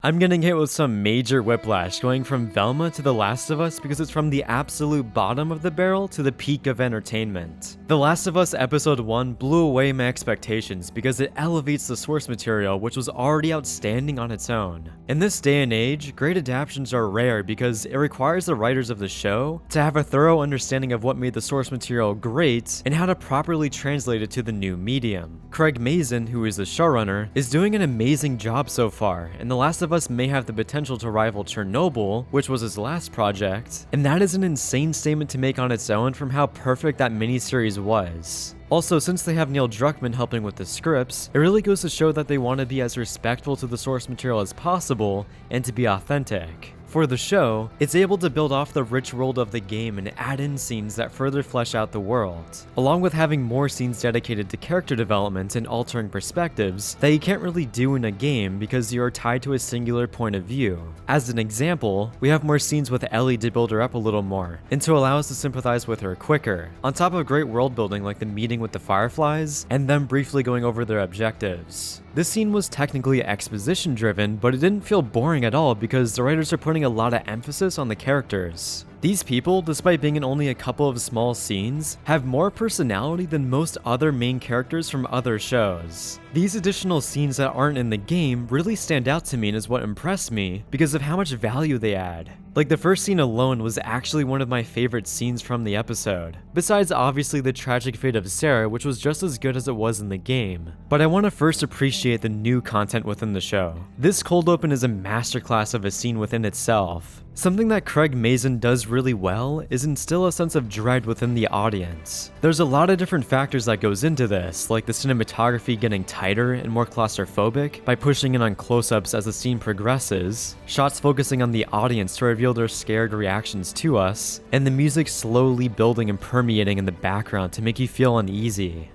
I'm getting hit with some major whiplash going from Velma to The Last of Us because it's from the absolute bottom of the barrel to the peak of entertainment. The Last of Us Episode 1 blew away my expectations because it elevates the source material, which was already outstanding on its own. In this day and age, great adaptations are rare because it requires the writers of the show to have a thorough understanding of what made the source material great and how to properly translate it to the new medium. Craig Mazin, who is the showrunner, is doing an amazing job so far, and The Last of Us may have the potential to rival Chernobyl, which was his last project, and that is an insane statement to make on its own from how perfect that miniseries was. Also, since they have Neil Druckmann helping with the scripts, it really goes to show that they want to be as respectful to the source material as possible and to be authentic. For the show, it's able to build off the rich world of the game and add in scenes that further flesh out the world, along with having more scenes dedicated to character development and altering perspectives that you can't really do in a game because you are tied to a singular point of view. As an example, we have more scenes with Ellie to build her up a little more, and to allow us to sympathize with her quicker, on top of great world building like the meeting with the Fireflies, and them briefly going over their objectives. This scene was technically exposition driven, but it didn't feel boring at all because the writers are putting a lot of emphasis on the characters. These people, despite being in only a couple of small scenes, have more personality than most other main characters from other shows. These additional scenes that aren't in the game really stand out to me and is what impressed me because of how much value they add. Like, the first scene alone was actually one of my favorite scenes from the episode, besides obviously the tragic fate of Sarah, which was just as good as it was in the game. But I want to first appreciate the new content within the show. This cold open is a masterclass of a scene within itself. Something that Craig Mazin does really well is instill a sense of dread within the audience. There's a lot of different factors that goes into this, like the cinematography getting tighter and more claustrophobic by pushing in on close-ups as the scene progresses, shots focusing on the audience to reveal their scared reactions to us, and the music slowly building and permeating in the background to make you feel uneasy.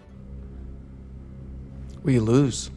We lose.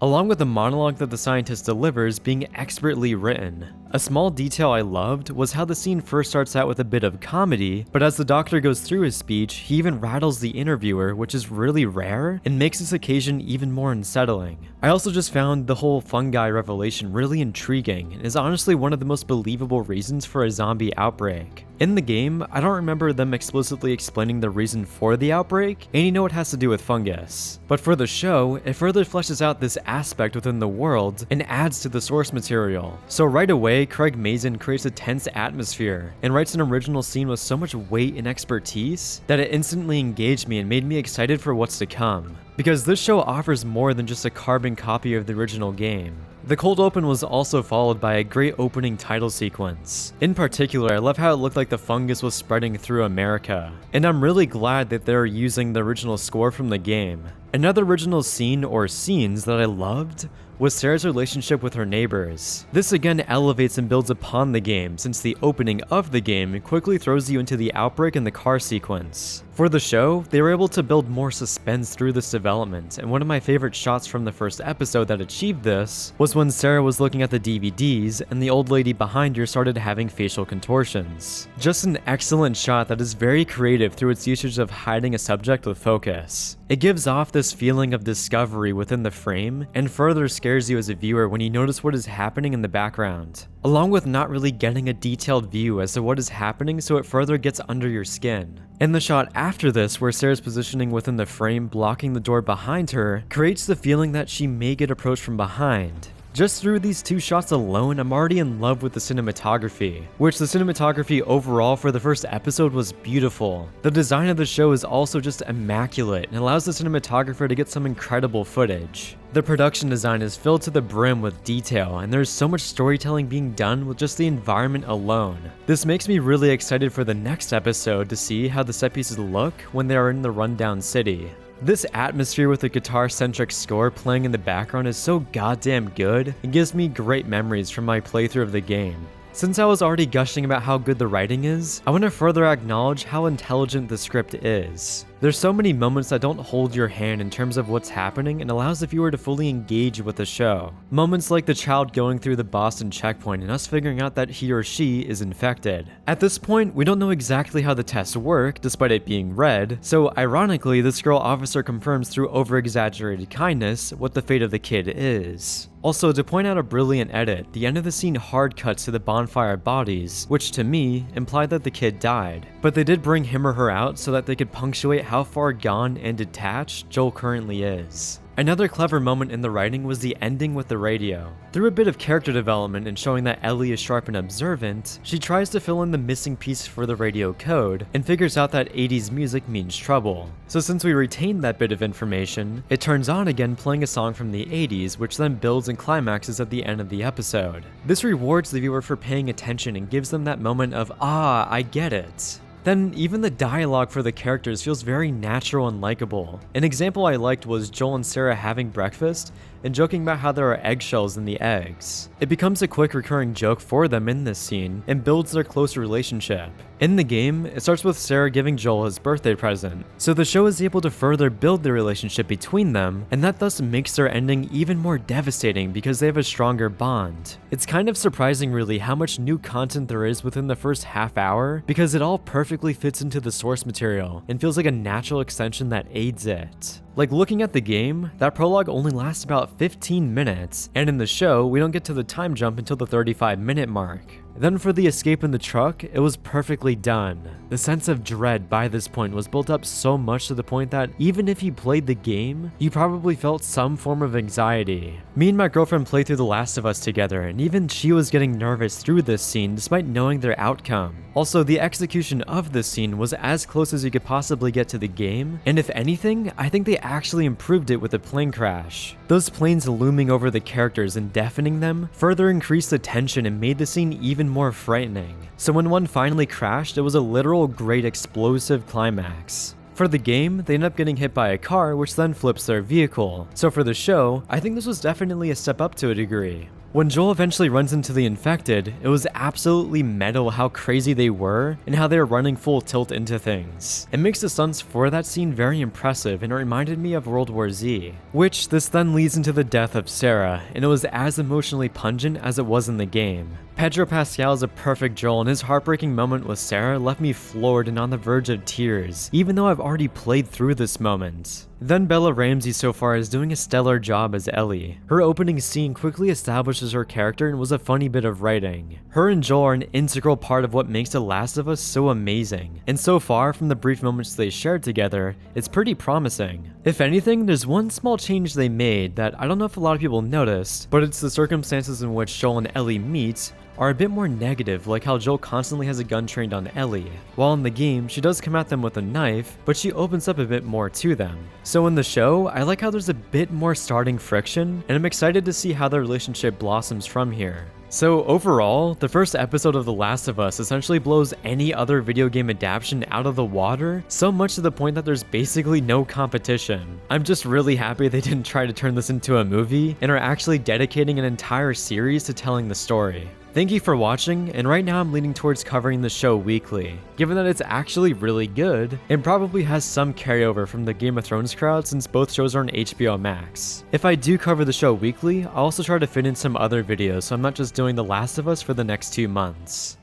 Along with the monologue that the scientist delivers being expertly written. A small detail I loved was how the scene first starts out with a bit of comedy, but as the doctor goes through his speech, he even rattles the interviewer, which is really rare and makes this occasion even more unsettling. I also just found the whole fungi revelation really intriguing and is honestly one of the most believable reasons for a zombie outbreak. In the game, I don't remember them explicitly explaining the reason for the outbreak, and you know it has to do with fungus. But for the show, it further fleshes out this aspect within the world and adds to the source material. So right away, Craig Mazin creates a tense atmosphere and writes an original scene with so much weight and expertise that it instantly engaged me and made me excited for what's to come. Because this show offers more than just a carbon copy of the original game. The cold open was also followed by a great opening title sequence. In particular, I love how it looked like the fungus was spreading through America, and I'm really glad that they're using the original score from the game. Another original scene or scenes that I loved was Sarah's relationship with her neighbors. This again elevates and builds upon the game since the opening of the game quickly throws you into the outbreak and the car sequence. For the show, they were able to build more suspense through this development, and one of my favorite shots from the first episode that achieved this was when Sarah was looking at the DVDs and the old lady behind her started having facial contortions. Just an excellent shot that is very creative through its usage of hiding a subject with focus. It gives off this feeling of discovery within the frame and further scares you as a viewer when you notice what is happening in the background, along with not really getting a detailed view as to what is happening, so it further gets under your skin. And the shot after this, where Sarah's positioning within the frame blocking the door behind her, creates the feeling that she may get approached from behind. Just through these two shots alone, I'm already in love with the cinematography, which the cinematography overall for the first episode was beautiful. The design of the show is also just immaculate and allows the cinematographer to get some incredible footage. The production design is filled to the brim with detail, and there's so much storytelling being done with just the environment alone. This makes me really excited for the next episode to see how the set pieces look when they are in the rundown city. This atmosphere with a guitar-centric score playing in the background is so goddamn good, and gives me great memories from my playthrough of the game. Since I was already gushing about how good the writing is, I want to further acknowledge how intelligent the script is. There's so many moments that don't hold your hand in terms of what's happening and allows the viewer to fully engage with the show. Moments like the child going through the Boston checkpoint and us figuring out that he or she is infected. At this point, we don't know exactly how the tests work, despite it being red, so ironically, this girl officer confirms through over-exaggerated kindness what the fate of the kid is. Also, to point out a brilliant edit, the end of the scene hard cuts to the bonfire bodies, which to me implied that the kid died. But they did bring him or her out so that they could punctuate how far gone and detached Joel currently is. Another clever moment in the writing was the ending with the radio. Through a bit of character development and showing that Ellie is sharp and observant, she tries to fill in the missing piece for the radio code and figures out that 80s music means trouble. So since we retained that bit of information, it turns on again playing a song from the 80s, which then builds and climaxes at the end of the episode. This rewards the viewer for paying attention and gives them that moment of, ah, I get it. Then, even the dialogue for the characters feels very natural and likable. An example I liked was Joel and Sarah having breakfast and joking about how there are eggshells in the eggs. It becomes a quick recurring joke for them in this scene and builds their closer relationship. In the game, it starts with Sarah giving Joel his birthday present, so the show is able to further build the relationship between them, and that thus makes their ending even more devastating because they have a stronger bond. It's kind of surprising really how much new content there is within the first half hour, because it all perfectly fits into the source material and feels like a natural extension that aids it. Like looking at the game, that prologue only lasts about 15 minutes, and in the show, we don't get to the time jump until the 35-minute mark. Then for the escape in the truck, it was perfectly done. The sense of dread by this point was built up so much to the point that even if you played the game, you probably felt some form of anxiety. Me and my girlfriend played through The Last of Us together, and even she was getting nervous through this scene despite knowing their outcome. Also, the execution of this scene was as close as you could possibly get to the game, and if anything, I think they actually improved it with the plane crash. Those planes looming over the characters and deafening them further increased the tension and made the scene even more frightening. So when one finally crashed, it was a literal great explosive climax. For the game, they end up getting hit by a car, which then flips their vehicle. So for the show, I think this was definitely a step up to a degree. When Joel eventually runs into the infected, it was absolutely metal how crazy they were and how they were running full tilt into things. It makes the stunts for that scene very impressive, and it reminded me of World War Z, which this then leads into the death of Sarah, and it was as emotionally pungent as it was in the game. Pedro Pascal is a perfect Joel, and his heartbreaking moment with Sarah left me floored and on the verge of tears, even though I've already played through this moment. Then Bella Ramsey so far is doing a stellar job as Ellie. Her opening scene quickly establishes her character and was a funny bit of writing. Her and Joel are an integral part of what makes The Last of Us so amazing, and so far from the brief moments they shared together, it's pretty promising. If anything, there's one small change they made that I don't know if a lot of people noticed, but it's the circumstances in which Joel and Ellie meet are a bit more negative, like how Joel constantly has a gun trained on Ellie. While in the game, she does come at them with a knife, but she opens up a bit more to them. So in the show, I like how there's a bit more starting friction, and I'm excited to see how their relationship blossoms from here. So overall, the first episode of The Last of Us essentially blows any other video game adaptation out of the water, so much to the point that there's basically no competition. I'm just really happy they didn't try to turn this into a movie, and are actually dedicating an entire series to telling the story. Thank you for watching, and right now I'm leaning towards covering the show weekly, given that it's actually really good, and probably has some carryover from the Game of Thrones crowd since both shows are on HBO Max. If I do cover the show weekly, I'll also try to fit in some other videos so I'm not just doing The Last of Us for the next 2 months.